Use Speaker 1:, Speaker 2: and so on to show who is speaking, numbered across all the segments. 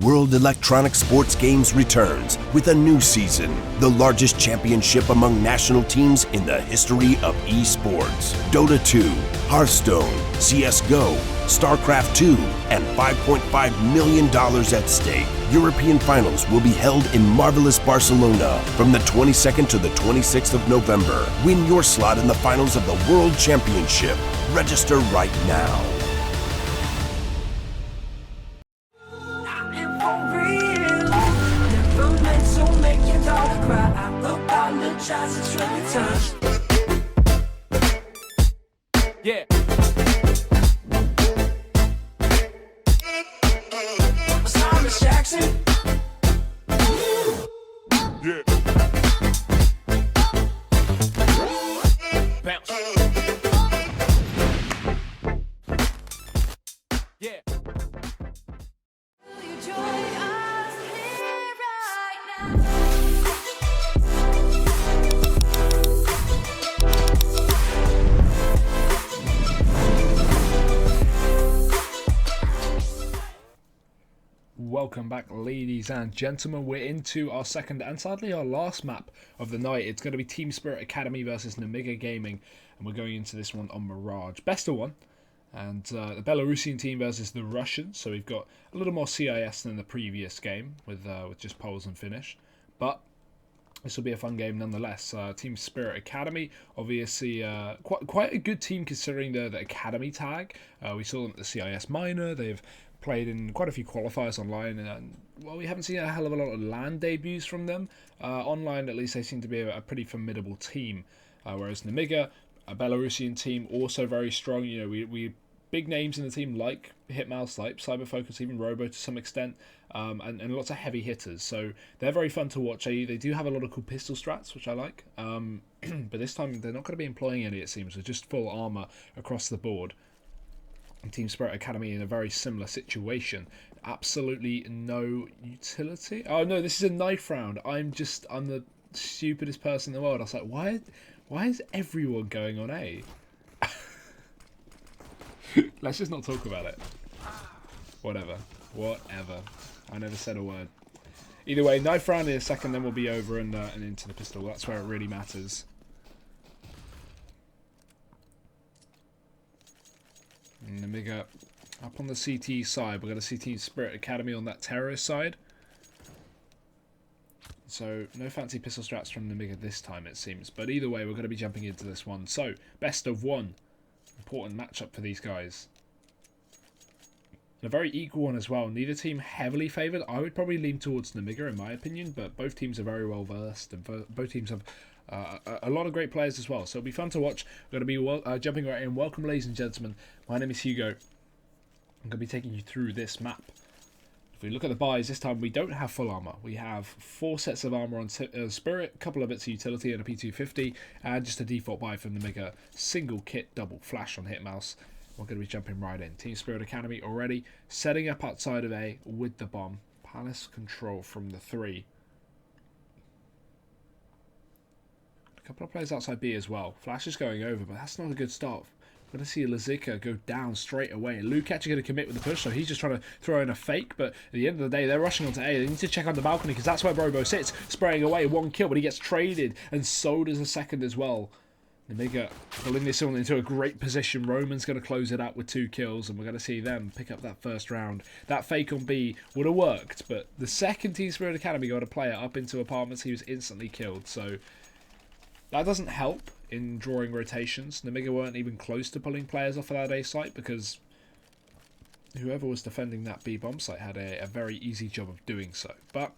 Speaker 1: World Electronic Sports Games returns with a new season, the largest championship among national teams in the history of esports. Dota 2, Hearthstone, CSGO, StarCraft 2, and $5.5 million at stake. European finals will be held in marvelous Barcelona from the 22nd to the 26th of November. Win your slot in the finals of the World Championship. Register right now.
Speaker 2: Yeah. Thomas Jackson. Yeah. Bounce. Yeah. Welcome back, ladies and gentlemen. We're into our second and sadly our last map of the night. It's going to be TS.Academy versus Nemiga Gaming, and we're going into this one on Mirage. Best of one, and the Belarusian team versus the Russians. So we've got a little more CIS than the previous game with just poles and finish, but this will be a fun game nonetheless. TS.Academy, obviously quite a good team considering the Academy tag. We saw them at the CIS minor. They've played in quite a few qualifiers online, and well, we haven't seen a hell of a lot of LAN debuts from them. Online, at least, they seem to be a pretty formidable team. Whereas Nemiga, a Belarusian team, also very strong. You know, we big names in the team like Hitmouse, like Cyberfocus, even Robo to some extent, and lots of heavy hitters. So they're very fun to watch. They do have a lot of cool pistol strats, which I like. But this time they're not going to be employing any, it seems. They're just full armor across the board. TS.Academy in a very similar situation. Absolutely no utility. Oh no, this is a knife round. I'm the stupidest person in the world. I was like, why is everyone going on A? Let's just not talk about it. Whatever. I never said a word. Either way, knife round in a second, then we'll be over and into the pistol. That's where it really matters. Nemiga up on the CT side. We're going to see TS.Academy on that terrorist side. So no fancy pistol strats from Nemiga this time, it seems. But either way, we're going to be jumping into this one. So best of one. Important matchup for these guys. And a very equal one as well. Neither team heavily favoured. I would probably lean towards Nemiga in my opinion, but both teams are very well versed, and both teams have a lot of great players as well, so it'll be fun to watch. We're going to be jumping right in. Welcome, ladies and gentlemen. My name is Hugo. I'm going to be taking you through this map. If we look at the buys, this time we don't have full armor. We have 4 sets of armor on Spirit, a couple of bits of utility, and a P250, and just a default buy from Nemiga. Single kit, double flash on Hitmouse. We're going to be jumping right in. TS.Academy already setting up outside of A with the bomb. Palace control from the 3. A couple of players outside B as well. Flash is going over, but that's not a good start. We're going to see Lazika go down straight away. Luke actually going to commit with the push, so he's just trying to throw in a fake, but at the end of the day, they're rushing onto A. They need to check on the balcony, because that's where Robo sits, spraying away. 1 kill, but he gets traded, and so does a second as well. Nemiga pulling this one into a great position. Roman's going to close it out with 2 kills, and we're going to see them pick up that first round. That fake on B would have worked, but the second TS.Academy got a player up into apartments, he was instantly killed, so that doesn't help in drawing rotations. Nemiga weren't even close to pulling players off of that A site, because whoever was defending that B bomb site had a very easy job of doing so. But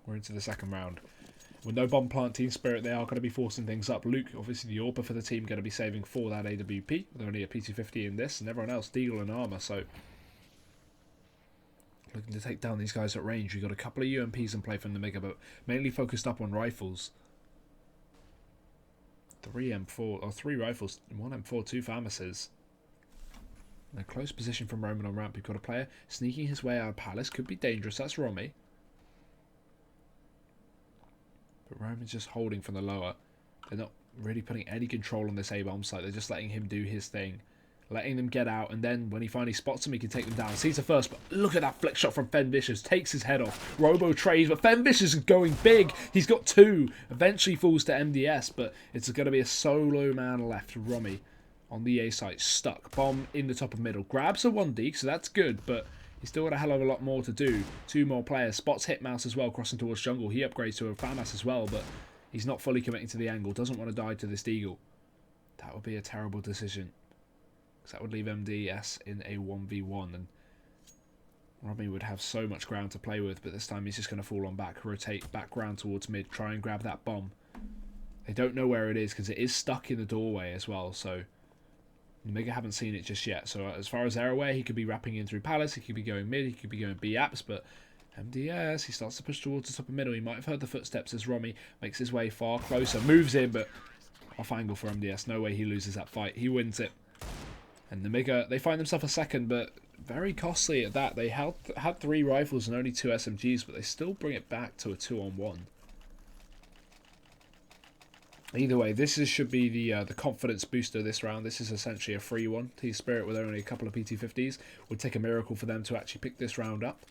Speaker 2: we're into the second round. With no bomb plant team spirit, they are going to be forcing things up. Luke, obviously the AWPer for the team, going to be saving for that AWP. With only a P250 in this, and everyone else deagle and armor, so looking to take down these guys at range. We've got a couple of UMPs in play from Nemiga, but mainly focused up on rifles. 3 rifles, 1 M4, 2 Pharmacies. In a close position from Roman on ramp. We've got a player sneaking his way out of Palace. Could be dangerous. That's Romy. But Roman's just holding from the lower. They're not really putting any control on this A-bomb site. They're just letting him do his thing. letting them get out, and then when he finally spots them, he can take them down. Sees the first, but look at that flick shot from Fen Vicious. Takes his head off. Robo trades, but Fen Vicious is going big. He's got 2. Eventually falls to MDS, but it's going to be a solo man left. Rummy on the A site, stuck. Bomb in the top of middle. Grabs a 1D, so that's good, but he's still got a hell of a lot more to do. 2 more players. Spots Hitmouse as well, crossing towards jungle. He upgrades to a FAMAS as well, but he's not fully committing to the angle. Doesn't want to die to this Deagle. That would be a terrible decision, because that would leave MDS in a 1v1, and Robbie would have so much ground to play with, but this time he's just going to fall on back, rotate back round towards mid, try and grab that bomb. They don't know where it is, because it is stuck in the doorway as well, so Nemiga haven't seen it just yet. So as far as they're aware, he could be wrapping in through Palace, he could be going mid, he could be going B-apps, but MDS, he starts to push towards the top of middle. He might have heard the footsteps as Romy makes his way far closer, moves in, but off angle for MDS. No way he loses that fight. He wins it. And Nemiga, they find themselves a second, but very costly at that. They had 3 rifles and only 2 SMGs, but they still bring it back to a 2-on-1. Either way, this should be the confidence booster this round. This is essentially a free one. Team Spirit, with only a couple of PT50s, would take a miracle for them to actually pick this round up.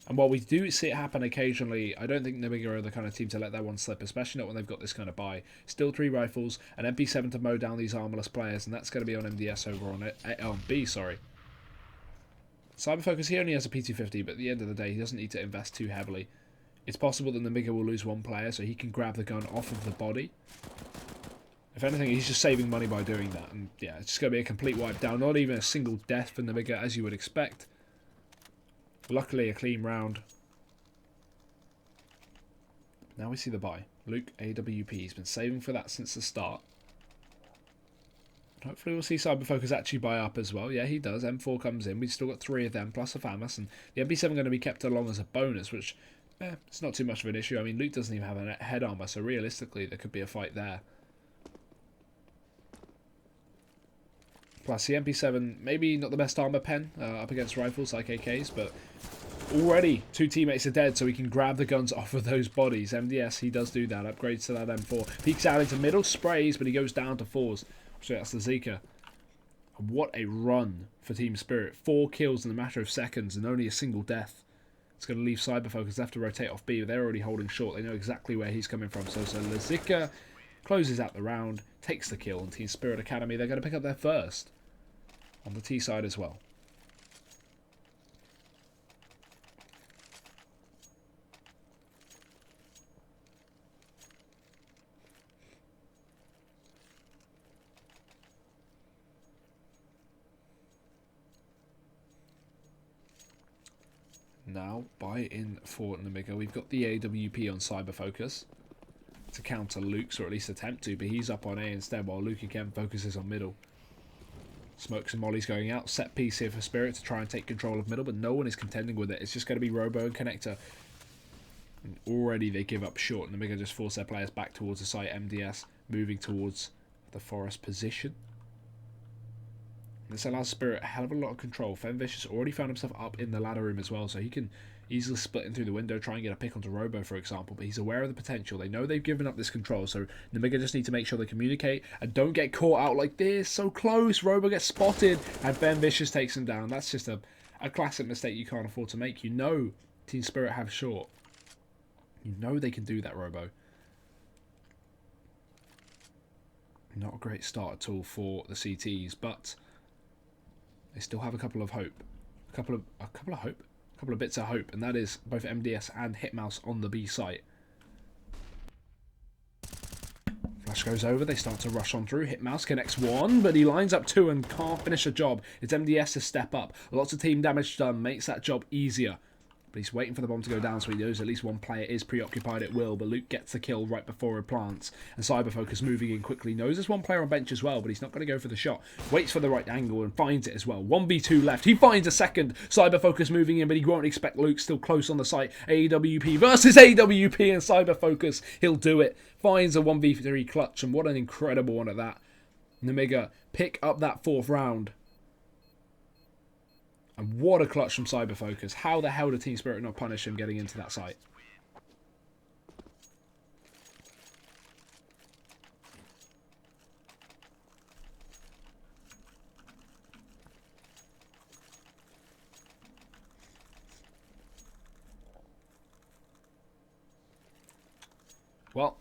Speaker 2: And while we do see it happen occasionally, I don't think Nemiga are the kind of team to let that one slip, especially not when they've got this kind of buy. Still 3 rifles, an MP7 to mow down these armorless players, and that's going to be on MDS over on B, sorry. Cyberfocus, he only has a PT50, but at the end of the day, he doesn't need to invest too heavily. It's possible that Nemiga will lose 1 player, so he can grab the gun off of the body. If anything, he's just saving money by doing that, and yeah, it's just going to be a complete wipe down. Not even a single death for Nemiga, as you would expect. Luckily, a clean round. Now we see the buy. Luke AWP. He's been saving for that since the start. Hopefully we'll see Cyberfocus actually buy up as well. Yeah, he does. M4 comes in. We've still got 3 of them, plus a FAMAS. And the MP7 going to be kept along as a bonus, which, it's not too much of an issue. I mean, Luke doesn't even have a head armor, so realistically there could be a fight there. Plus the MP7, maybe not the best armor pen up against rifles like AKs, but already 2 teammates are dead, so he can grab the guns off of those bodies. MDS, he does do that, upgrades to that M4. Peeks out into middle, sprays, but he goes down to 4s. So that's the Zika. And what a run for Team Spirit. 4 kills in a matter of seconds and only a single death. It's going to leave Cyberfocus left to rotate off B, but they're already holding short. They know exactly where he's coming from. So Zika closes out the round, takes the kill, and Team Spirit Academy, they're going to pick up their first on the T side as well. Now, buy in for Nemiga. We've got the AWP on Cyberfocus to counter Luke's, or at least attempt to, but he's up on A instead, while Luke again focuses on middle. Smokes and mollies going out. Set piece here for Spirit to try and take control of middle, but no one is contending with it. It's just going to be Robo and Connector. And already they give up short. Nemiga just force their players back towards the site. MDS moving towards the forest position. This allows Spirit a hell of a lot of control. Fen Vicious already found himself up in the ladder room as well, so he can easily split in through the window, try and get a pick onto Robo, for example, but he's aware of the potential. They know they've given up this control, so Nemiga just need to make sure they communicate and don't get caught out like this. So close. Robo gets spotted, and Fen Vicious takes him down. That's just a classic mistake you can't afford to make. You know Team Spirit have short. You know they can do that, Robo. Not a great start at all for the CTs, but they still have a couple of hope. A couple of bits of hope, and that is both MDS and Hitmouse on the B site. Flash goes over, they start to rush on through. Hitmouse connects 1, but he lines up 2 and can't finish a job. It's MDS to step up. Lots of team damage done, makes that job easier. But he's waiting for the bomb to go down, so he knows at least 1 player is preoccupied at will, but Luke gets the kill right before it plants. And Cyberfocus moving in quickly. Knows there's 1 player on bench as well, but he's not going to go for the shot. Waits for the right angle and finds it as well. 1v2 left. He finds a second. Cyberfocus moving in, but he won't expect Luke still close on the site. AWP versus AWP, and Cyberfocus, he'll do it. Finds a 1v3 clutch, and what an incredible one at that. Nemiga pick up that 4th round. And what a clutch from Cyberfocus. How the hell did Team Spirit not punish him getting into that site? Well,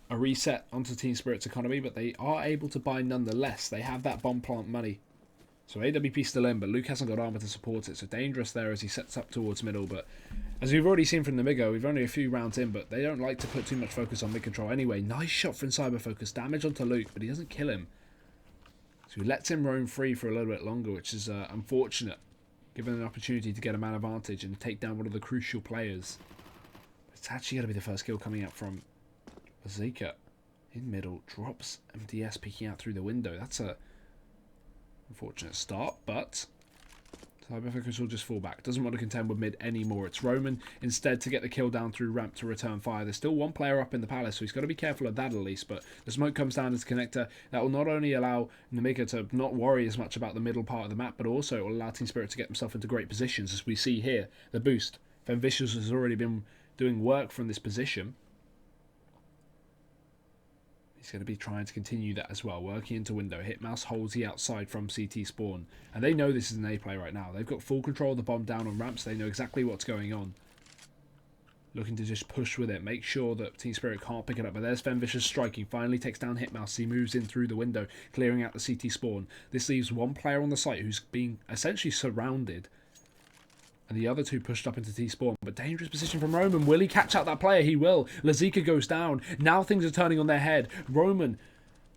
Speaker 2: a reset onto Team Spirit's economy, but they are able to buy nonetheless. They have that bomb plant money. So AWP still in, but Luke hasn't got armor to support it. So dangerous there as he sets up towards middle. But as we've already seen from Nemiga, we've only a few rounds in, but they don't like to put too much focus on mid control anyway. Nice shot from Cyber Focus. Damage onto Luke, but he doesn't kill him. So he lets him roam free for a little bit longer, which is unfortunate. Given an opportunity to get a man advantage and take down one of the crucial players. It's actually going to be the first kill coming out from Zika. In middle, drops MDS peeking out through the window. That's a unfortunate start, but Cyberfocus will just fall back. Doesn't want to contend with mid anymore. It's Roman instead to get the kill down through ramp to return fire. There's still one player up in the palace, so he's got to be careful of that at least. But the smoke comes down as connector. That will not only allow Nemiga to not worry as much about the middle part of the map, but also it will allow Team Spirit to get himself into great positions, as we see here. The boost. Vicious has already been doing work from this position. He's going to be trying to continue that as well. Working into window. Hitmouse holds the outside from CT spawn. And they know this is an A play right now. They've got full control of the bomb down on ramps. They know exactly what's going on. Looking to just push with it. Make sure that Team Spirit can't pick it up. But there's Vicious striking. Finally takes down Hitmouse. He moves in through the window. Clearing out the CT spawn. This leaves one player on the site who's being essentially surrounded. And the other two pushed up into T-spawn. But dangerous position from Roman. Will he catch out that player? He will. Lazika goes down. Now things are turning on their head. Roman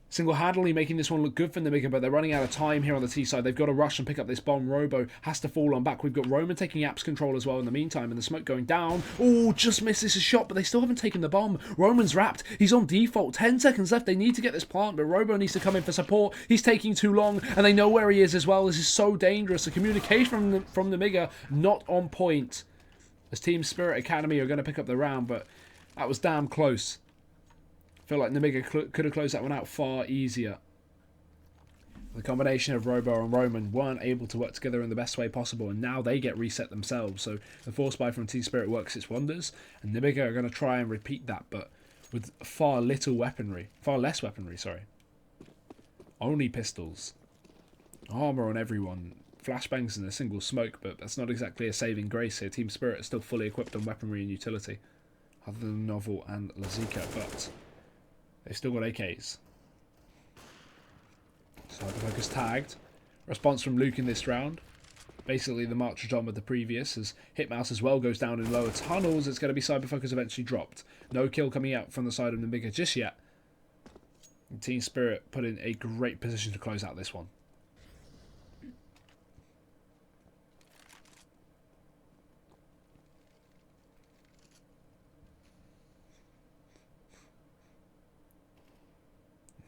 Speaker 2: single-handedly making this one look good for Nemiga, but they're running out of time here on the T side. They've got to rush and pick up this bomb. Robo has to fall on back. We've got Roman taking apps control as well in the meantime, and the smoke going down. Oh, just misses a shot, but they still haven't taken the bomb. Roman's wrapped. He's on default. 10 seconds left. They need to get this plant, but Robo needs to come in for support. He's taking too long, and they know where he is as well. This is so dangerous. The communication from Nemiga not on point. As Team Spirit Academy are going to pick up the round, but that was damn close. I feel like Nemiga could have closed that one out far easier. The combination of Robo and Roman weren't able to work together in the best way possible, and now they get reset themselves. So the force buy from Team Spirit works its wonders, and Nemiga are going to try and repeat that, but with far less weaponry, sorry. Only pistols. Armor on everyone. Flashbangs and a single smoke, but that's not exactly a saving grace here. Team Spirit is still fully equipped on weaponry and utility, other than Novel and Lazika, but they've still got AKs. Cyberfocus tagged. Response from Luke in this round. Basically the march was on with the previous, as Hitmouse as well goes down in lower tunnels. It's going to be Cyberfocus eventually dropped. No kill coming out from the side of Nemiga just yet. And Team Spirit put in a great position to close out this one.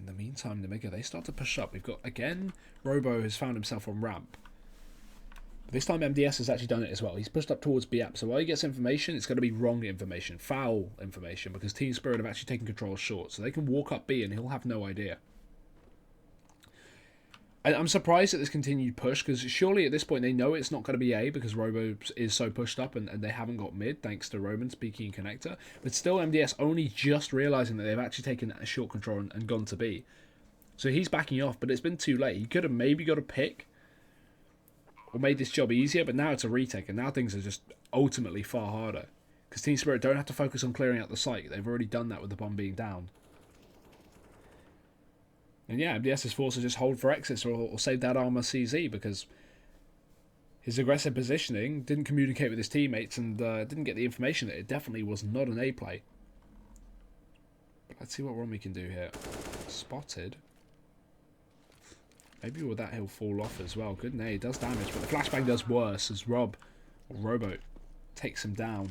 Speaker 2: In the meantime, Nemiga, they start to push up. We've got, again, Robo has found himself on ramp. But this time MDS has actually done it as well. He's pushed up towards B app. So while he gets information, it's going to be wrong information. Foul information. Because Team Spirit have actually taken control short. So they can walk up B and he'll have no idea. And I'm surprised at this continued push, because surely at this point they know it's not going to be A, because Robo is so pushed up and they haven't got mid, thanks to Roman speaking connector. But still MDS only just realising that they've actually taken a short control and gone to B. So he's backing off, but it's been too late. He could have maybe got a pick, or made this job easier, but now it's a retake, and now things are just ultimately far harder. Because Team Spirit don't have to focus on clearing out the site. They've already done that with the bomb being down. And yeah, MDS is forced to just hold for exits or save that armor CZ, because his aggressive positioning didn't communicate with his teammates and didn't get the information that it definitely was not an A play. But let's see what Romy can do here. Spotted. Maybe with that he'll fall off as well. Good nade, does damage, but the flashbang does worse as Robo takes him down.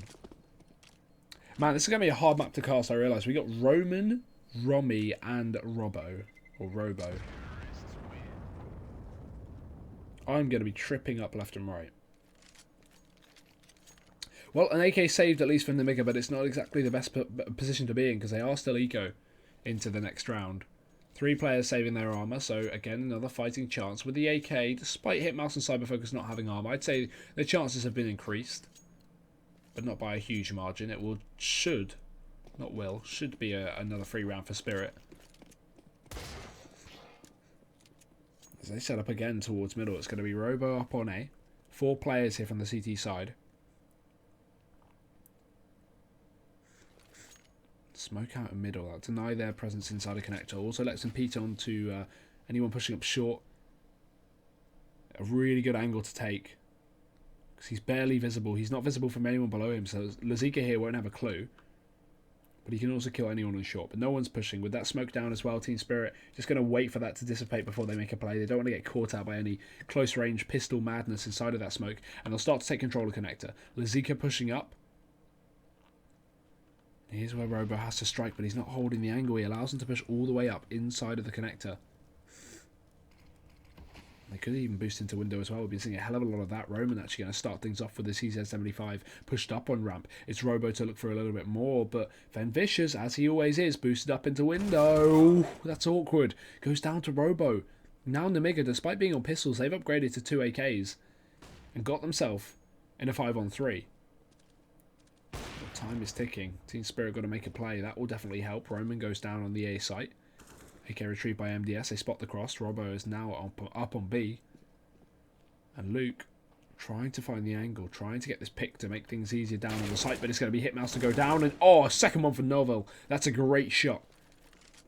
Speaker 2: Man, this is going to be a hard map to cast, I realise. We got Roman, Romy and Robo. Or Robo. I'm going to be tripping up left and right. Well, an AK saved at least from Nemiga, but it's not exactly the best position to be in, because they are still eco into the next round. 3 players saving their armor, so again another fighting chance with the AK. Despite Hitmouse and Cyberfocus not having armor, I'd say the chances have been increased, but not by a huge margin. It should be another free round for Spirit. As they set up again towards middle, it's going to be Robo up on A. 4 players here from the CT side. Smoke out in middle. That'll deny their presence inside a connector. Also lets them peat on to anyone pushing up short. A really good angle to take. Because he's barely visible. He's not visible from anyone below him. So Lazika here won't have a clue. But he can also kill anyone on short. But no one's pushing. With that smoke down as well, Team Spirit just going to wait for that to dissipate before they make a play. They don't want to get caught out by any close range pistol madness inside of that smoke. And they'll start to take control of connector. Lazika pushing up. Here's where Robo has to strike, but he's not holding the angle. He allows him to push all the way up inside of the connector. They could even boost into window as well. We've been seeing a hell of a lot of that. Roman actually going to start things off with the CZ75 pushed up on ramp. It's Robo to look for a little bit more, but Fen Vicious, as he always is, boosted up into window. That's awkward. Goes down to Robo. Now Nemiga, despite being on pistols, they've upgraded to 2 AKs and got themselves in a 5-on-3. Time is ticking. Team Spirit got to make a play. That will definitely help. Roman goes down on the A site. AK retrieved by MDS. They spot the cross. Robo is now up on B. And Luke trying to find the angle. Trying to get this pick to make things easier down on the site. But it's going to be Hitmouse to go down. And a second one for Novel. That's a great shot.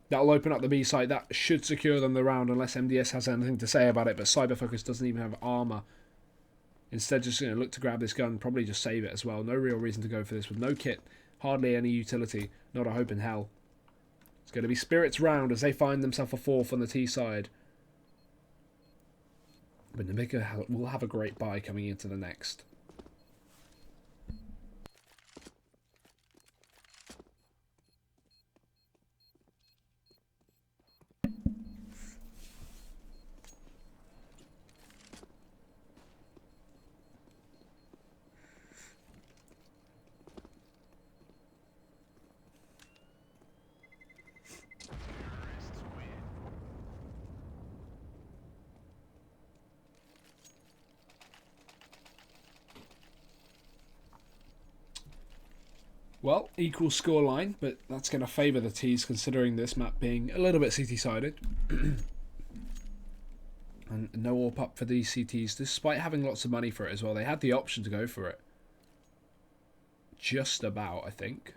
Speaker 2: That'll open up the B site. That should secure them the round unless MDS has anything to say about it. But Cyberfocus doesn't even have armor. Instead, just going to look to grab this gun, probably just save it as well. No real reason to go for this with no kit, hardly any utility, not a hope in hell. It's going to be Spirit's round as they find themselves a 4th on the T side. But Nemiga will have a great buy coming into the next. Well, equal scoreline, but that's going to favour the T's considering this map being a little bit CT-sided. And no AWP up for these CTs, despite having lots of money for it as well. They had the option to go for it. Just about, I think.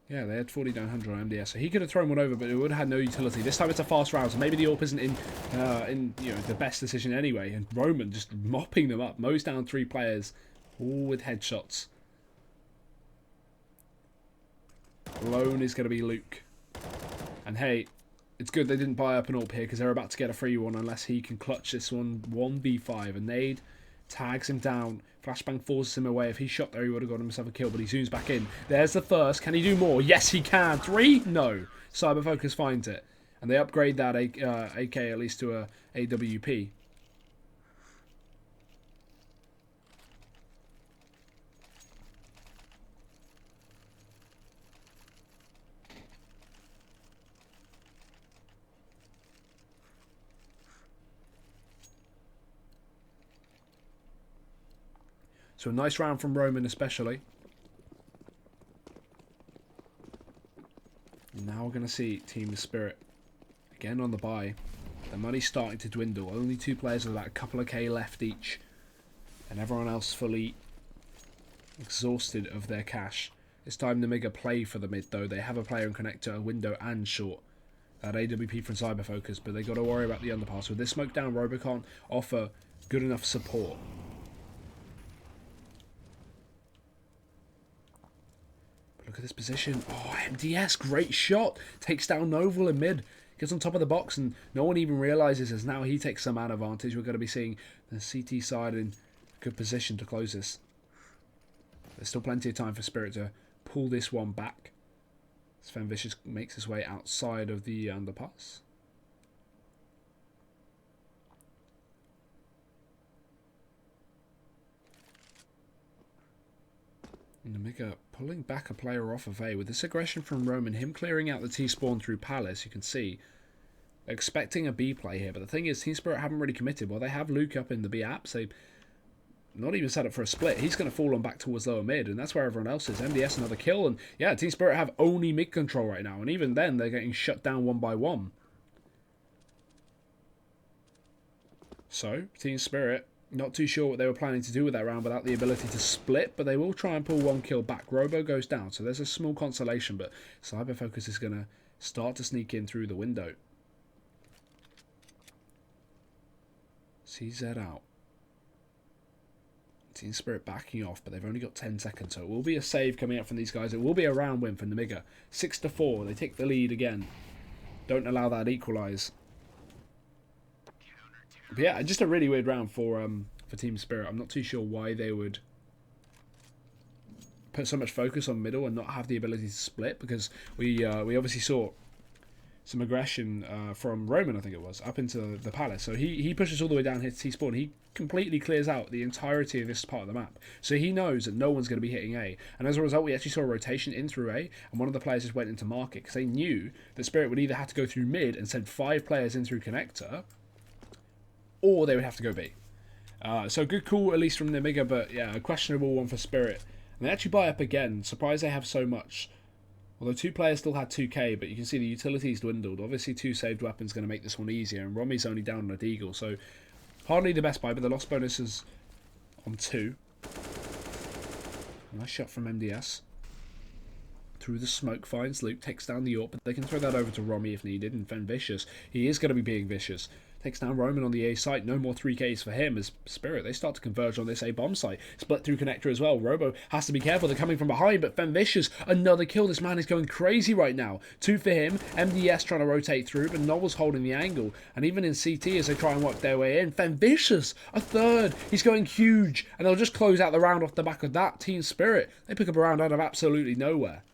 Speaker 2: Yeah, they had 4900 on MDS, so he could have thrown one over, but it would have had no utility. This time it's a fast round, so maybe the AWP isn't in the best decision anyway. And Roman just mopping them up, mows down 3 players, all with headshots. Alone is going to be Luke. And hey, it's good they didn't buy up an AWP here because they're about to get a free one unless he can clutch this one. 1v5, a nade tags him down. Flashbang forces him away. If he shot there, he would have got himself a kill, but he zooms back in. There's the first. Can he do more? Yes, he can. 3? No. Cyberfocus finds it. And they upgrade that AK at least to a AWP. So a nice round from Roman especially. Now we're going to see Team Spirit again on the buy. The money's starting to dwindle. Only 2 players with about a couple of K left each. And everyone else fully exhausted of their cash. It's time Nemiga play for the mid though. They have a player in connector, window and short. That AWP from Cyberfocus, but they got to worry about the underpass. With this smoke down, Robo can't offer good enough support. Look at this position. Oh, MDS, great shot. Takes down Novel in mid. Gets on top of the box and no one even realises as now he takes some man advantage. We're going to be seeing the CT side in good position to close this. There's still plenty of time for Spirit to pull this one back. Sven Vicious makes his way outside of the underpass. Nemiga pulling back a player off of A. With this aggression from Roman, him clearing out the T-spawn through Palace, you can see, expecting a B play here. But the thing is, Team Spirit haven't really committed. Well, they have Luke up in the B apps. They not even set up for a split. He's going to fall on back towards lower mid, and that's where everyone else is. MDS another kill, and yeah, Team Spirit have only mid control right now, and even then, they're getting shut down one by one. So, Team Spirit Not too sure what they were planning to do with that round without the ability to split, but they will try and pull one kill back. Robo goes down, so there's a small consolation, but Cyberfocus is going to start to sneak in through the window. CZ out. Team Spirit backing off, but they've only got 10 seconds, so it will be a save coming up from these guys. It will be a round win for Nemiga. 6-4, they take the lead again. Don't allow that equalise. But yeah, just a really weird round for Team Spirit. I'm not too sure why they would put so much focus on middle and not have the ability to split, because we obviously saw some aggression from Roman, I think it was, up into the palace. So he pushes all the way down here to T-spawn. He completely clears out the entirety of this part of the map. So he knows that no one's going to be hitting A. And as a result, we actually saw a rotation in through A, and one of the players just went into market, because they knew that Spirit would either have to go through mid and send 5 players in through connector, or they would have to go B. So good call, at least from Nemiga, but yeah, a questionable one for Spirit. And they actually buy up again. Surprised they have so much. Although 2 players still had 2k, but you can see the utilities dwindled. Obviously 2 saved weapons going to make this one easier, and Rommy's only down on a Deagle, so hardly the best buy, but the loss bonus is on 2. Nice shot from MDS. Through the smoke, finds Luke, takes down the AWP, but they can throw that over to Rommy if needed, and Fen Vicious, he is going to be being vicious. Takes down Roman on the A site. No more 3Ks for him as Spirit. They start to converge on this A bomb site. Split through connector as well. Robo has to be careful. They're coming from behind, but Fen Vicious, another kill. This man is going crazy right now. 2 for him. MDS trying to rotate through, but Novel's holding the angle. And even in CT as they try and work their way in. Fen Vicious, a third. He's going huge. And they'll just close out the round off the back of that. Team Spirit, they pick up a round out of absolutely nowhere.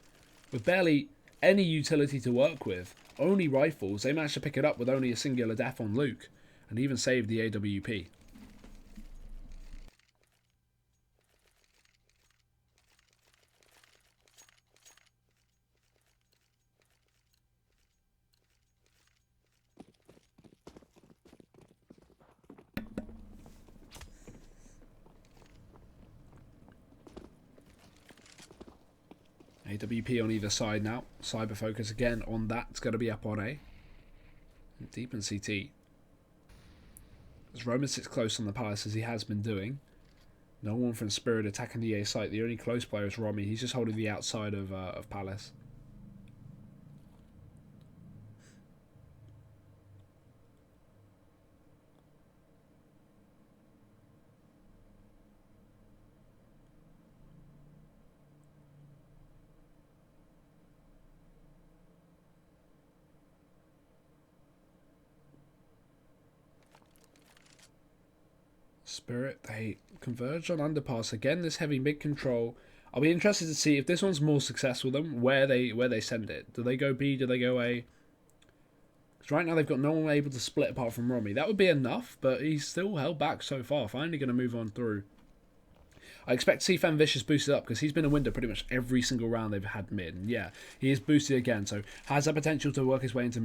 Speaker 2: With barely any utility to work with. Only rifles. They managed to pick it up with only a singular death on Luke. And even saved the AWP. AWP on either side now. Cyber focus again on that. It's going to be up on A. Deep in CT. As Roman sits close on the palace as he has been doing. No one from Spirit attacking the A site. The only close player is Romy. He's just holding the outside of Palace. Spirit, they converge on underpass again. This heavy mid control. I'll be interested to see if this one's more successful than where they send it. Do they go B? Do they go A? Because right now they've got no one able to split apart from Romy. That would be enough, but he's still held back so far. Finally going to move on through. I expect to see Fen Vicious boosted up because he's been a window pretty much every single round they've had mid. And yeah, he is boosted again, so has the potential to work his way into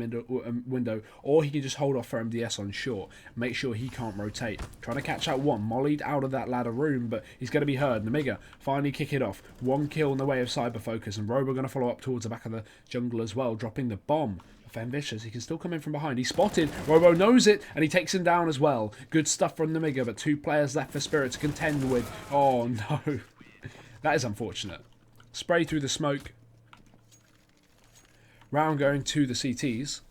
Speaker 2: window, or he can just hold off for MDS on short. Make sure he can't rotate. Trying to catch out one, mollied out of that ladder room, but he's going to be heard. Nemiga finally kick it off. 1 kill in the way of Cyber Focus, and Robo going to follow up towards the back of the jungle as well, dropping the bomb. Fen Vicious, he can still come in from behind. He's spotted. Robo knows it, and he takes him down as well. Good stuff from Nemiga, but 2 players left for Spirit to contend with. Oh, no. That is unfortunate. Spray through the smoke. Round going to the CTs.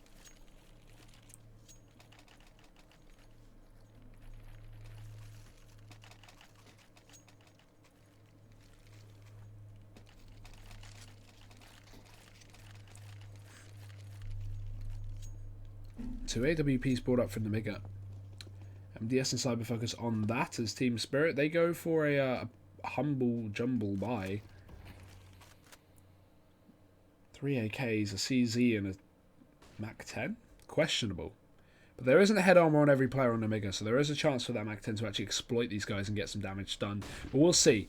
Speaker 2: Two AWPs brought up from Nemiga. MDS and Cyber focus on that as Team Spirit. They go for a humble jumble buy. 3 AKs, a CZ, and a Mac 10? Questionable. But there isn't a head armor on every player on Nemiga, so there is a chance for that Mac 10 to actually exploit these guys and get some damage done. But we'll see.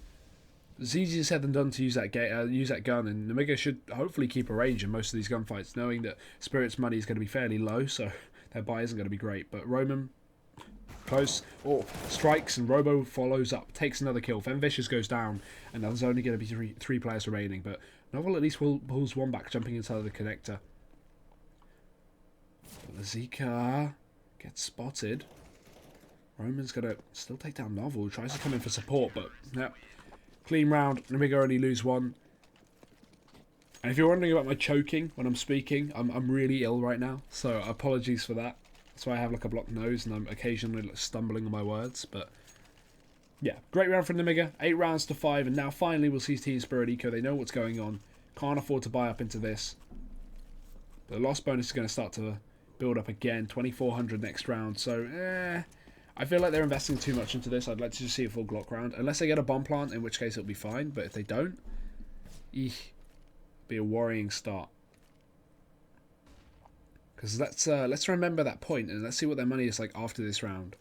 Speaker 2: It's easier said than done to use that gun, and Nemiga should hopefully keep a range in most of these gunfights, knowing that Spirit's money is going to be fairly low, so their buy isn't going to be great. But Roman, close, strikes, and Robo follows up, takes another kill. Fen Vicious goes down, and there's only going to be three players remaining, but Novel at least pulls one back, jumping inside the connector. But the Zika gets spotted. Roman's going to still take down Novel. Tries to come in for support, but yeah. Clean round. Nemiga only lose one. And if you're wondering about my choking when I'm speaking, I'm really ill right now. So apologies for that. That's why I have like a blocked nose and I'm occasionally like, stumbling on my words. But yeah, great round for Nemiga. 8 rounds to 5. And now finally we'll see Team Spirit Eco. They know what's going on. Can't afford to buy up into this. The loss bonus is going to start to build up again. 2,400 next round. So, I feel like they're investing too much into this. I'd like to just see a full Glock round. Unless they get a bomb plant, in which case it'll be fine. But if they don't, be a worrying start. Because let's remember that point and let's see what their money is like after this round.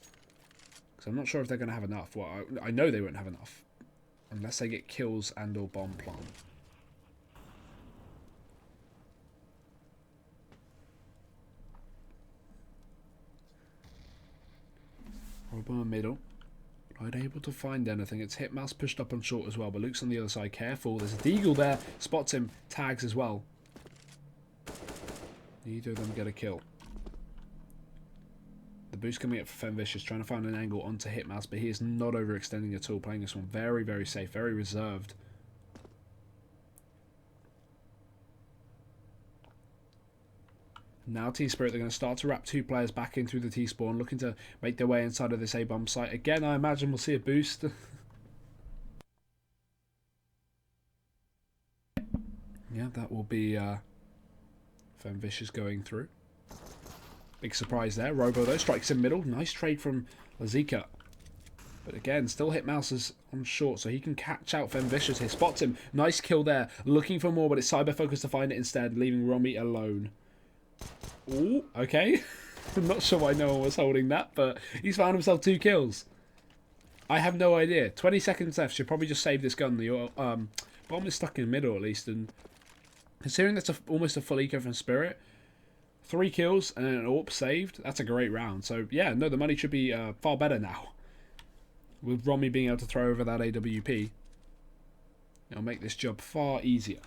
Speaker 2: Because I'm not sure if they're going to have enough. Well, I know they won't have enough. Unless they get kills and or bomb plant. Robber middle. Not able to find anything. It's Hitmouse pushed up on short as well, but Luke's on the other side. Careful. There's a Deagle there. Spots him. Tags as well. Neither of them get a kill. The boost coming up for Femvicious, trying to find an angle onto Hitmouse, but he is not overextending at all. Playing this one very, very safe, very reserved. Now Team Spirit, they're going to start to wrap 2 players back in through the T-spawn, looking to make their way inside of this A-bomb site. Again, I imagine we'll see a boost. Yeah, that will be Femvicious going through. Big surprise there. Robo, though, strikes in middle. Nice trade from Lazika. But again, still Hitmouse is on short, so he can catch out Femvicious here. Spots him. Nice kill there. Looking for more, but it's Cyber Focus to find it instead, leaving Romy alone. Ooh, okay. I'm not sure why no one was holding that, but he's found himself 2 kills. I have no idea. 20 seconds left. Should probably just save this gun. The bomb is stuck in the middle, at least. And considering that's almost a full eco from Spirit, 3 kills and an AWP saved, that's a great round. So, yeah, no, the money should be far better now. With Romy being able to throw over that AWP, it'll make this job far easier.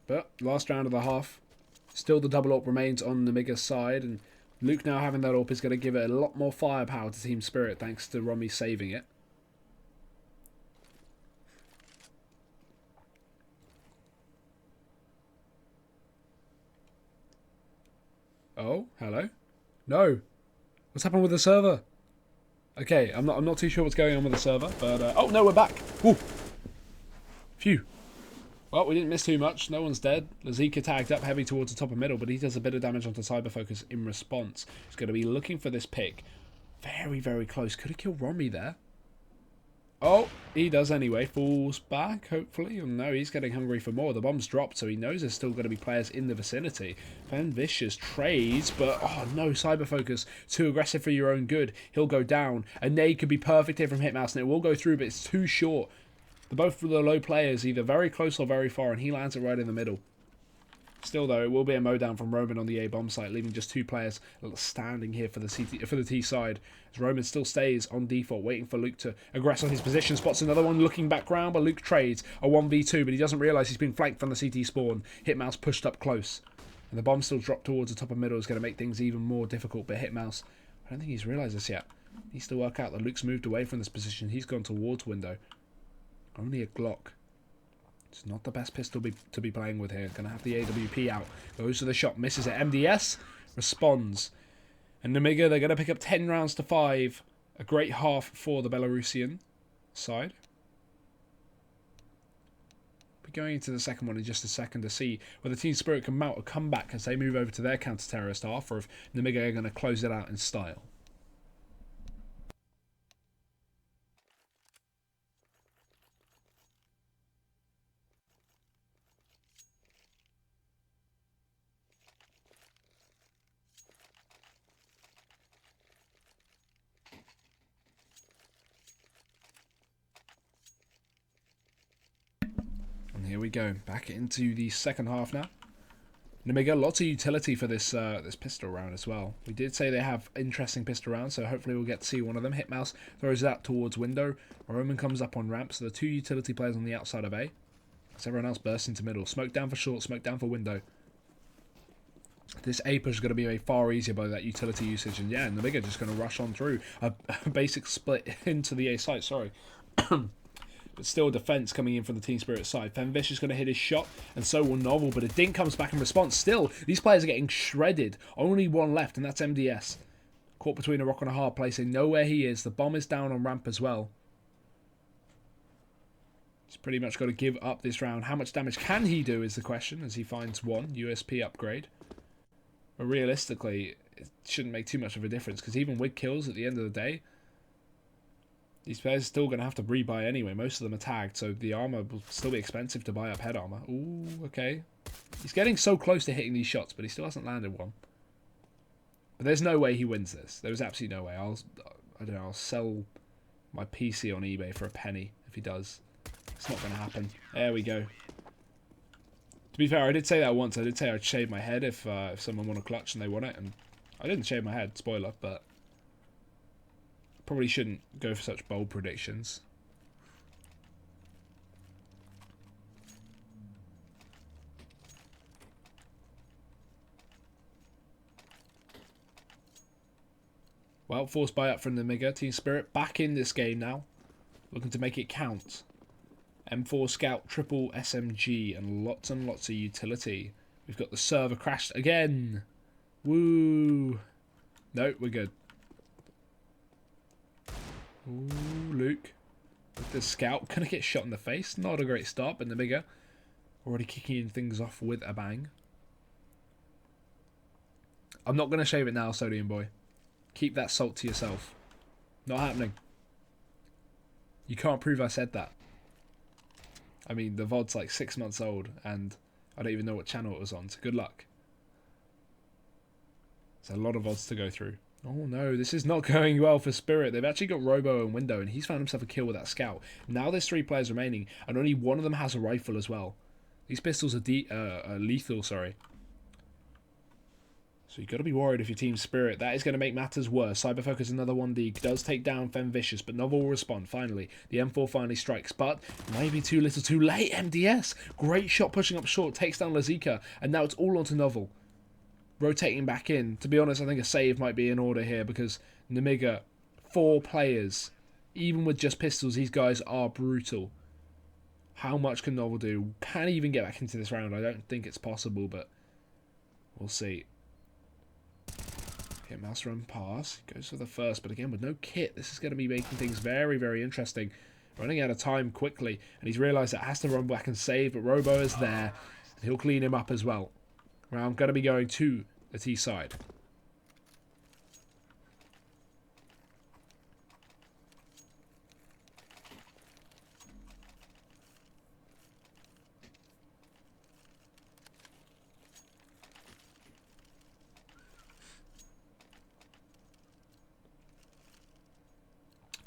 Speaker 2: But last round of the half, still the double AWP remains on Nemiga's side, and Luke now having that AWP is going to give it a lot more firepower to Team Spirit thanks to Romy saving it. Oh, hello? No. What's happened with the server? Okay, I'm not too sure what's going on with the server, but oh no, we're back. Woo. Phew. Well, we didn't miss too much. No one's dead. Lazika tagged up heavy towards the top of middle, but he does a bit of damage onto Cyber Focus in response. He's going to be looking for this pick. Very, very close. Could have killed Romy there. Oh, he does anyway. Falls back, hopefully. Oh, no, he's getting hungry for more. The bomb's dropped, so he knows there's still going to be players in the vicinity. Femvicious trades, but oh no, Cyber Focus, too aggressive for your own good. He'll go down. A nade could be perfect here from Hitmouse, and it will go through, but it's too short. They're both the low players, either very close or very far, and he lands it right in the middle. Still, though, it will be a mow down from Roman on the A-bomb site, leaving just 2 players standing here for the T side. As Roman still stays on default, waiting for Luke to aggress on his position. Spots another one looking back round, but Luke trades a 1v2, but he doesn't realise he's been flanked from the CT spawn. Hitmouse pushed up close. And the bomb still dropped towards the top of middle is going to make things even more difficult, but Hitmouse, I don't think he's realised this yet. He needs to work out that Luke's moved away from this position. He's gone towards window. Only a Glock. It's not the best pistol to be playing with here. Gonna have the AWP out. Goes to the shot, misses it. MDS responds. And Nemiga, they're gonna pick up 10 rounds to 5. A great half for the Belarusian side. We're going into the second one in just a second to see whether Team Spirit can mount a comeback as they move over to their counter-terrorist half, or if Nemiga are gonna close it out in style. Here we go. Back into the second half now. Nemiga, lots of utility for this this pistol round as well. We did say they have interesting pistol rounds, so hopefully we'll get to see one of them. Hitmouse throws that towards window. Roman comes up on ramp, so the 2 utility players on the outside of A. As everyone else bursts into middle. Smoke down for short, smoke down for window. This A push is going to be made far easier by that utility usage. And yeah, Nemiga just going to rush on through. A basic split into the A site, sorry. But still defense coming in from the Team Spirit side. Femvish is going to hit his shot, and so will Novel, but a dink comes back in response. Still, these players are getting shredded. Only one left, and that's MDS. Caught between a rock and a hard place. They know where he is. The bomb is down on ramp as well. He's pretty much got to give up this round. How much damage can he do is the question, as he finds one USP upgrade. But realistically, it shouldn't make too much of a difference, because even with kills at the end of the day, these players are still going to have to rebuy anyway. Most of them are tagged, so the armor will still be expensive to buy up head armor. Ooh, okay. He's getting so close to hitting these shots, but he still hasn't landed one. But there's no way he wins this. There's absolutely no way. I don't know, I'll sell my PC on eBay for a penny if he does. It's not going to happen. There we go. To be fair, I did say that once. I did say I'd shave my head if someone won a clutch and they won it, and I didn't shave my head, spoiler, but probably shouldn't go for such bold predictions. Well, forced buy up from the Nemiga. Team Spirit back in this game now. Looking to make it count. M4 Scout, triple SMG, and lots of utility. We've got the server crashed again. Woo. No, we're good. Ooh, Luke. With the Scout. Gonna get shot in the face. Not a great start, but Nemiga already kicking things off with a bang. I'm not going to shave it now, Sodium Boy. Keep that salt to yourself. Not happening. You can't prove I said that. I mean, the VOD's like 6 months old, and I don't even know what channel it was on, so good luck. There's a lot of VODs to go through. Oh no, this is not going well for Spirit. They've actually got Robo and Window, and he's found himself a kill with that Scout. Now there's 3 players remaining, and only one of them has a rifle as well. These pistols are lethal, sorry. So you've got to be worried if your Team Spirit. That is going to make matters worse. Cyberfocus, another 1D, does take down Femvicious, but Novel will respond, finally. The M4 finally strikes, but maybe too little too late. MDS, great shot pushing up short, takes down Lazika, and now it's all onto Novel. Rotating back in. To be honest, I think a save might be in order here, because Nemiga, 4 players. Even with just pistols, these guys are brutal. How much can Novel do? Can he even get back into this round? I don't think it's possible, but we'll see. Okay, mouse run pass. Goes for the first, but again, with no kit, this is going to be making things very, very interesting. Running out of time quickly, and he's realised that has to run back and save, but Robo is there, and he'll clean him up as well. Round going to be going to the T side.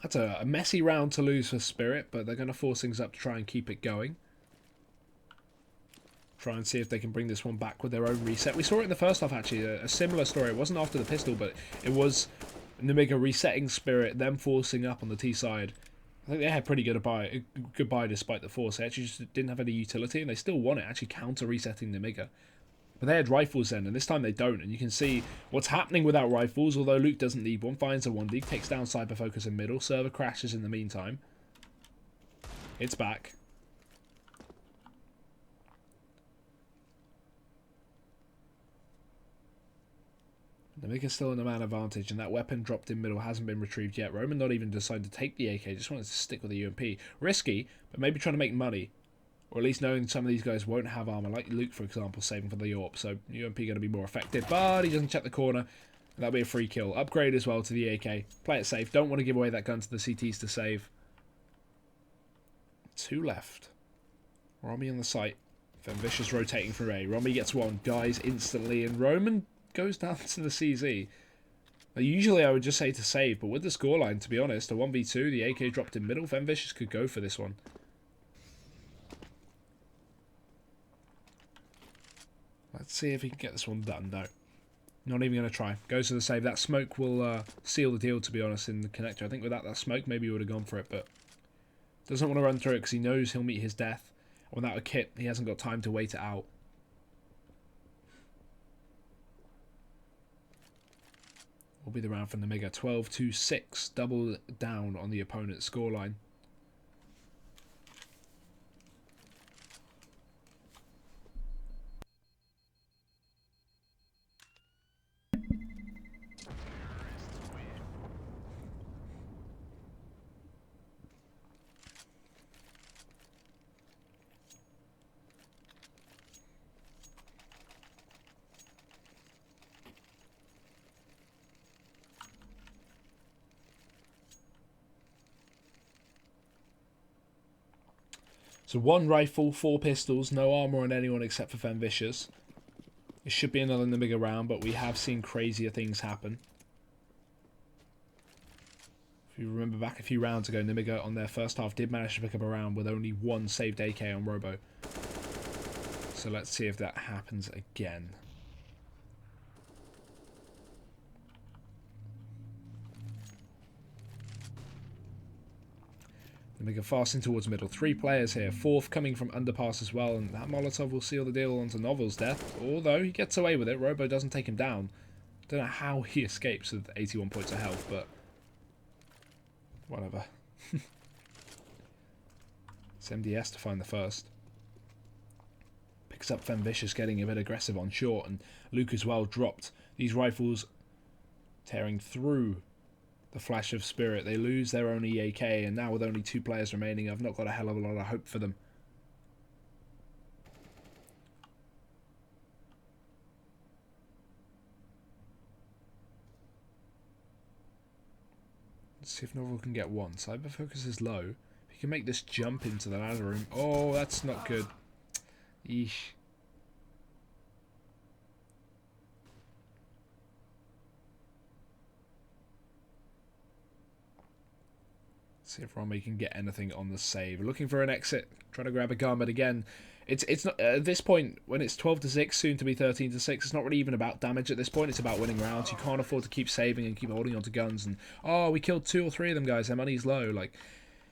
Speaker 2: That's a messy round to lose for Spirit, but they're going to force things up to try and keep it going. Try and see if they can bring this one back with their own reset. We saw it in the first half, actually, a similar story. It wasn't after the pistol, but it was Nemiga resetting Spirit, them forcing up on the T side. I think they had pretty goodbye despite the force. They actually just didn't have any utility, and they still won it, actually counter-resetting Nemiga. But they had rifles then, and this time they don't. And you can see what's happening without rifles, although Luke doesn't need one. Finds a 1D, takes down Cyberfocus in middle. Server crashes in the meantime. It's back. Nemiga's still in the man advantage, and that weapon dropped in middle hasn't been retrieved yet. Roman not even decided to take the AK, just wanted to stick with the UMP. Risky, but maybe trying to make money. Or at least knowing some of these guys won't have armor, like Luke, for example, saving for the AWP. So UMP going to be more effective, but he doesn't check the corner. And that'll be a free kill. Upgrade as well to the AK. Play it safe. Don't want to give away that gun to the CTs to save. 2 left. Romy on the site. Femvicious rotating through A. Romy gets 1, dies instantly, and Roman goes down to the CZ. Now, usually I would just say to save, but with the scoreline, to be honest, a 1v2, the AK dropped in middle. Femvicious could go for this one. Let's see if he can get this one done. No. Not even going to try. Goes for the save. That smoke will seal the deal, to be honest, in the connector. I think without that smoke, maybe he would have gone for it, but doesn't want to run through it because he knows he'll meet his death. Without a kit, he hasn't got time to wait it out. Will be the round from Nemiga. 12-6. Double down on the opponent's scoreline. So 1 rifle, 4 pistols, no armor on anyone except for Fenvicious. It should be another Nemiga round, but we have seen crazier things happen. If you remember back a few rounds ago, Nemiga on their first half did manage to pick up a round with only 1 saved AK on Robo. So let's see if that happens again. Nemiga fasting towards middle. 3 players here. 4th coming from underpass as well. And that Molotov will seal the deal onto Novel's death. Although he gets away with it. Robo doesn't take him down. Don't know how he escapes with 81 points of health, but whatever. It's MDS to find the first. Picks up Fenvicious, getting a bit aggressive on short. And Luke as well dropped. These rifles tearing through the flash of spirit. They lose their only AK, and now with only 2 players remaining, I've not got a hell of a lot of hope for them. Let's see if Novel can get one. Cyber focus is low. If he can make this jump into the ladder room. Oh, that's not good. Eesh. See if Romy can get anything on the save. Looking for an exit, trying to grab a gun, but again, it's not at this point when it's 12-6, soon to be 13-6. It's not really even about damage at this point. It's about winning rounds. You can't afford to keep saving and keep holding on to guns. And oh, we killed 2 or 3 of them guys. Their money's low. Like,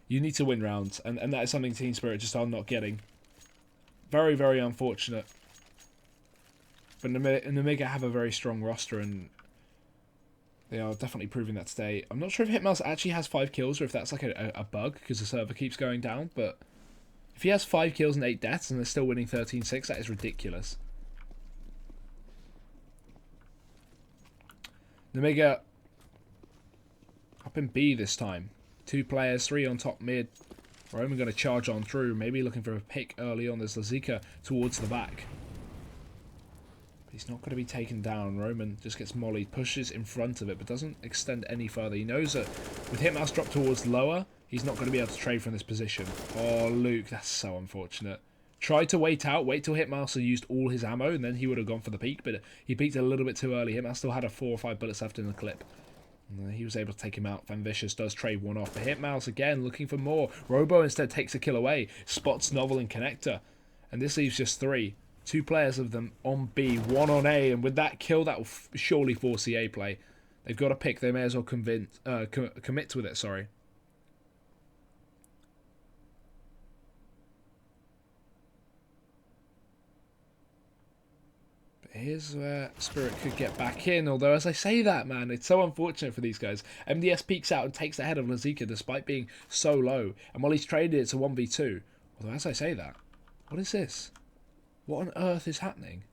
Speaker 2: you need to win rounds, and that is something Team Spirit just are not getting. Very, very unfortunate. But Nemiga have a very strong roster, and they are definitely proving that today. I'm not sure if Hitmouse actually has 5 kills or if that's like a bug because the server keeps going down, but if he has 5 kills and 8 deaths and they're still winning 13-6, that is ridiculous. Nemiga up in B this time. 2 players, 3 on top mid. Roman going to charge on through, maybe looking for a pick early on. There's Lazika towards the back. He's not going to be taken down. Roman just gets mollied, pushes in front of it, but doesn't extend any further. He knows that with Hitmouse dropped towards lower, he's not going to be able to trade from this position. Oh, Luke, that's so unfortunate. Tried to wait out, wait till Hitmouse had used all his ammo, and then he would have gone for the peek, but he peeked a little bit too early. Hitmouse still had 4 or 5 bullets left in the clip. And he was able to take him out. Fenvicious does trade one off, but Hitmouse again looking for more. Robo instead takes a kill away, spots Novel and Connector, and this leaves just 3. 2 players of them on B, 1 on A, and with that kill, that will surely force the A play. They've got a pick. They may as well commit with it. Sorry. But here's where Spirit could get back in. Although, as I say that, man, it's so unfortunate for these guys. MDS peeks out and takes the head of Lazika despite being so low. And while he's traded, it's a 1v2. Although, as I say that, what is this? What on earth is happening?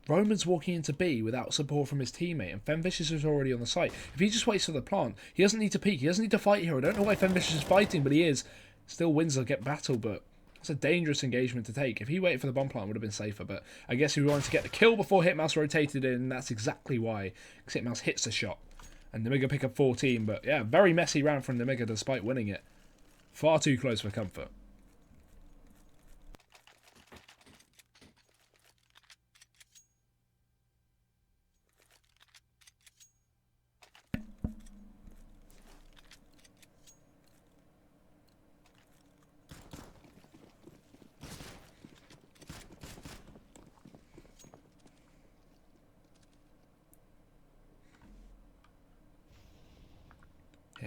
Speaker 2: Roman's walking into B without support from his teammate, and Fenvicious is already on the site. If he just waits for the plant, he doesn't need to peek. He doesn't need to fight here. I don't know why Fenvicious is fighting, but he is. Still wins the battle, but it's a dangerous engagement to take. If he waited for the bomb plant, it would have been safer, but I guess he wanted to get the kill before Hitmouse rotated in, and that's exactly why. Because Hitmouse hits the shot. And Nemiga pick up 14, but yeah, very messy round from Nemiga despite winning it. Far too close for comfort.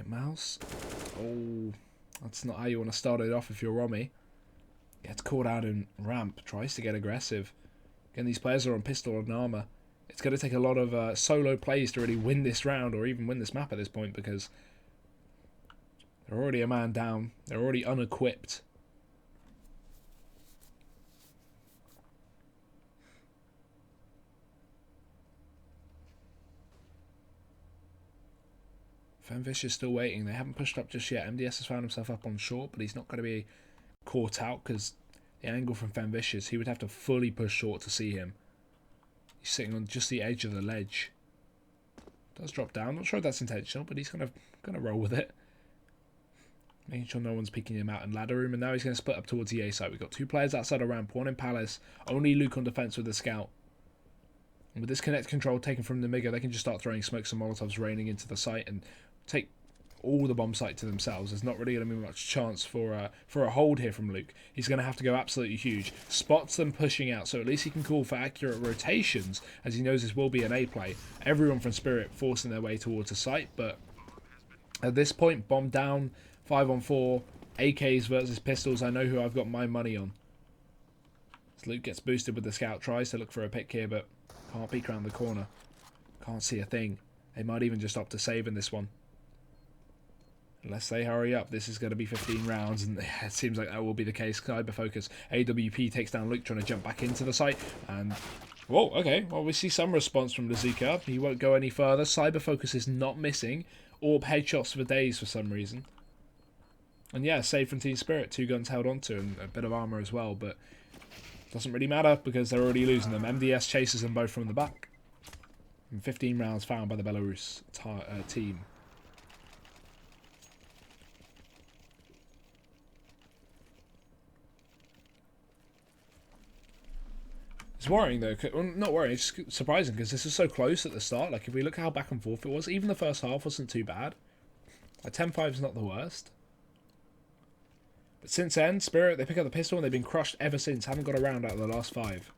Speaker 2: Mouse. Oh, that's not how you want to start it off if you're Romy. Gets caught out in ramp, tries to get aggressive. Again, these players are on pistol and armor. It's going to take a lot of solo plays to really win this round or even win this map at this point, because they're already a man down. They're already unequipped. Fenvish is still waiting. They haven't pushed up just yet. MDS has found himself up on short, but he's not going to be caught out because the angle from Fenvicious, he would have to fully push short to see him. He's sitting on just the edge of the ledge. Does drop down. Not sure if that's intentional, but he's gonna roll with it. Making sure no one's peeking him out in ladder room, and now he's going to split up towards the A side. We've got two players outside of ramp, one in Palace, only Luke on defense with the scout. And with this connect control taken from Nemiga, they can just start throwing smokes and molotovs raining into the site and take all the bomb site to themselves. There's not really going to be much chance for a hold here from Luke. He's going to have to go absolutely huge. Spots them pushing out, so at least he can call for accurate rotations, as he knows this will be an A play. Everyone from Spirit forcing their way towards the site, but at this point, bomb down, 5-on-4, AKs versus pistols. I know who I've got my money on. As Luke gets boosted with the scout, tries to look for a pick here, but can't peek around the corner. Can't see a thing. They might even just opt to save in this one. Unless they hurry up, this is going to be 15 rounds, and it seems like that will be the case. Cyber Focus, AWP takes down Luke, trying to jump back into the site, and whoa, okay, well, we see some response from Lazika. He won't go any further. Cyber Focus is not missing. Orb headshots for days for some reason. And yeah, save from Team Spirit, 2 guns held onto, and a bit of armor as well, but doesn't really matter because they're already losing them. MDS chases them both from the back. And 15 rounds found by the Belarus team. It's worrying though, well, not worrying, it's just surprising because this is so close at the start. Like if we look at how back and forth it was, even the first half wasn't too bad. Like 10-5 is not the worst. But since then, Spirit, they pick up the pistol and they've been crushed ever since. Haven't got a round out of the last 5.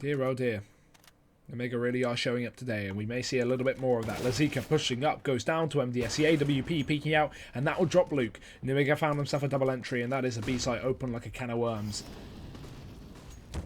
Speaker 2: Dear oh dear. Nemiga really are showing up today, and we may see a little bit more of that. Lazika pushing up, goes down to MDS. The AWP peeking out, and that will drop Luke. Nemiga found himself a double entry, and that is a B-site open like a can of worms.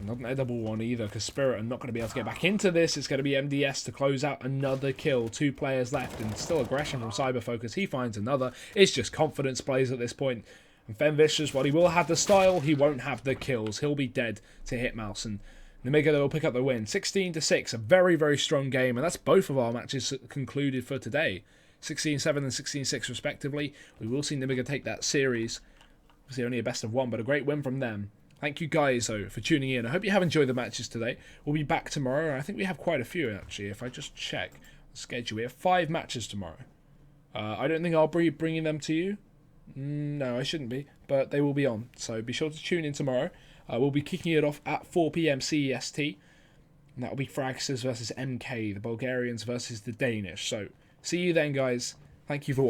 Speaker 2: Not an edible one either, because Spirit are not going to be able to get back into this. It's going to be MDS to close out another kill. 2 players left, and still aggression from Cyber Focus. He finds another. It's just confidence plays at this point. And Fenvicious, while he will have the style, he won't have the kills. He'll be dead to Hitmouse, and Nemiga will pick up the win. 16-6, a very, very strong game, and that's both of our matches concluded for today. 16-7 and 16-6 respectively. We will see Nemiga take that series. Obviously only a best of 1, but a great win from them. Thank you guys, though, for tuning in. I hope you have enjoyed the matches today. We'll be back tomorrow. I think we have quite a few, actually. If I just check the schedule, we have 5 matches tomorrow. I don't think I'll be bringing them to you. No, I shouldn't be, but they will be on. So be sure to tune in tomorrow. We'll be kicking it off at 4 PM CEST. And that will be Fraxes versus MK, the Bulgarians versus the Danish. So see you then, guys. Thank you for watching.